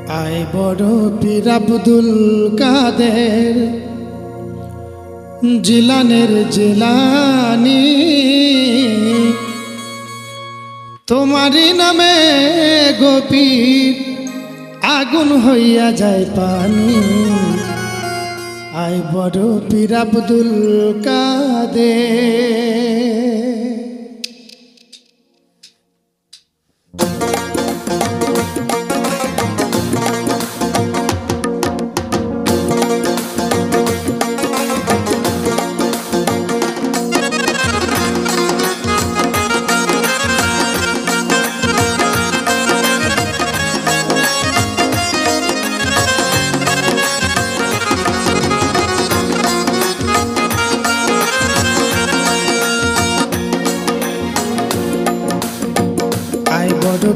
আয় বড় পীর আব্দুল কাদের জিলানের জিলানি, তোমারই নামে গোপীর আগুন হইয়া যায় পানি। আয় বড় পীর আব্দুল কাদের।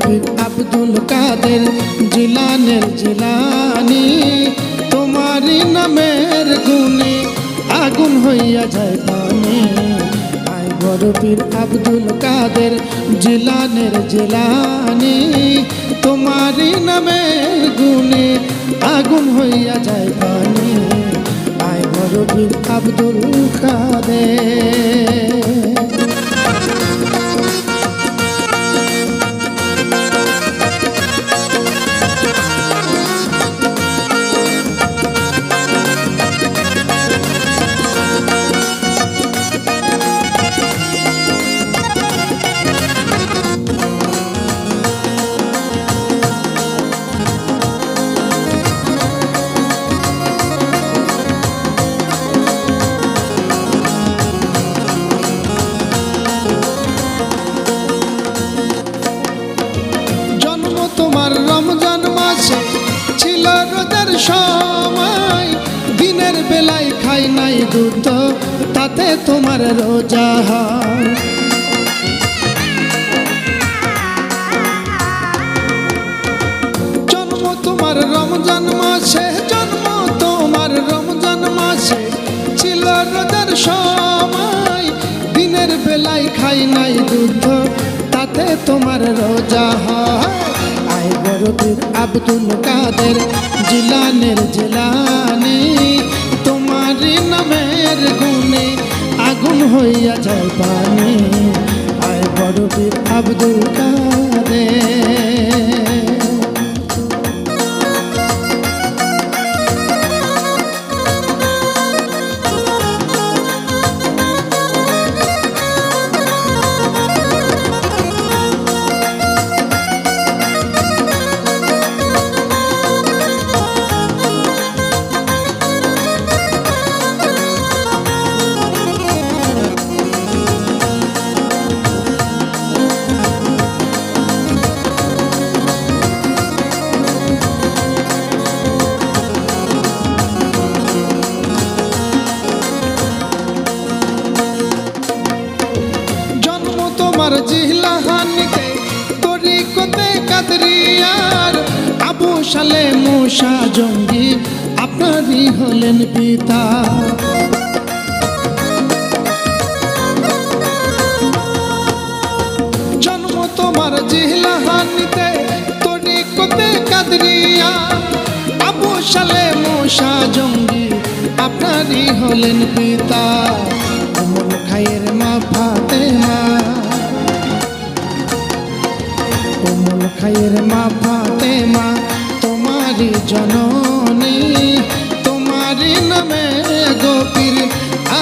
পীর আব্দুল কাদের জিলানের জিলানি, তোমারই নামের গুণে আগুন হইয়া যায় পানি। আয় বড় পীর আব্দুল কাদের জিলানের জিলানি, তোমারই নামের গুণে আগুন হইয়া যায় পানি। আয় বড় পীর আব্দুল কাদের। তোমার রমজান মাসে ছিল রোজার সময়, দিনের বেলায় খাই নাই দুধ, তাতে তোমার রোজা হয়। জন্ম তোমার রমজান মাসে, জন্ম তোমার রমজান মাসে ছিল রোজার সময়, দিনের বেলায় খাই নাই দুধ, তাতে তোমার রোজা হয়। আয় বড় পীর আব্দুল কাদের জিলানের জিলানি, তোমারই নামের গুণে আগুন হইয়া যায় পানি। আয় বড় পীর আব্দুল কাদের। তোমার জিলাহানিতে তরিকতে কাদরিয়ার, আবু সালে মুসা জঙ্গি আপনারই হলেন পিতা। জন্ম তোমার জিলাহানিতে তরিকতে কাদরিয়ার, আবু সালে মুসা জঙ্গি আপনারই হলেন পিতা। উমুল খায়ের মা ফাতেমা, উমুল খায়ের মা ফাতেমা তোমারই জননী, তোমারই নামে গোপীর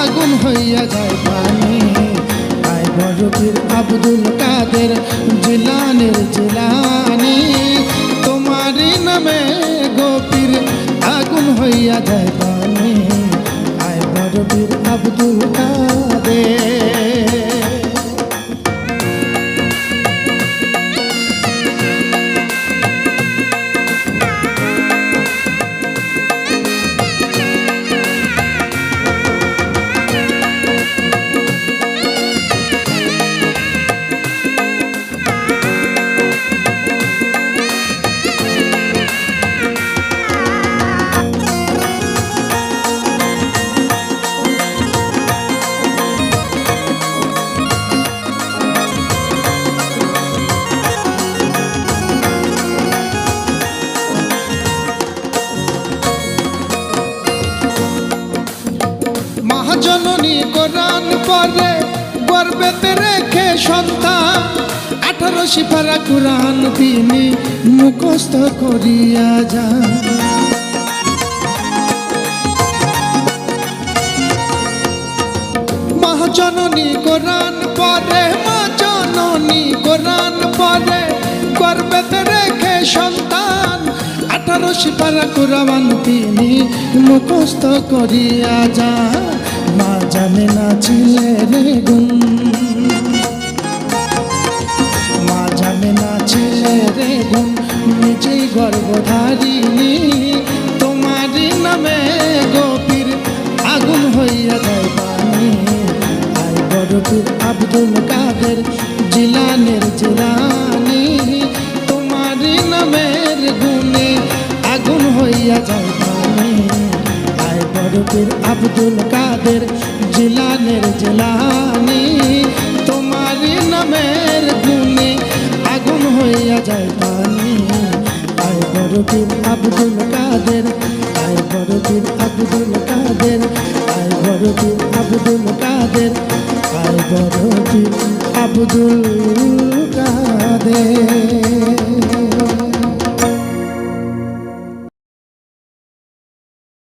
আগুন হইয়া যায় পানি। আয় বড় পীর আব্দুল কাদের জিলানের জিলানি, তোমারই নামে গোপীর আগুন হইয়া যায় পানি। আয় বড় পীর আব্দুল কাদের। সিপারা কুরআন তিনি মুখস্থ করিয়া যান। মা জননী কোরআন পড়ে, মা জননী কোরআন পড়ে, গর্ভেতে রেখে সন্তান 18 সিপারা কুরআন তিনি মুখস্থ করিয়া যান। মা জানে না ছেলের গুণ, মা জানে না ছেলের গুণ, নিজেই গর্ভধারিণী। তোমারই নামে গোপীর আগুন হইয়া যায় পানি। আই বড় পীর আব্দুল কাদের জিলানের জিলানি, তোমারই নামের গুণে আগুন হইয়া যায় পানি। আই বড় পীর আব্দুল কাদের জিলানের জিলানি, তোমারই নামের গুণে আগুন হইয়া যায় পানি। আয় বড় পীর আব্দুল কাদের, আয় বড় পীর আব্দুল কাদের, আয় বড় পীর আব্দুল কাদের, আয় বড় পীর আব্দুল কাদের।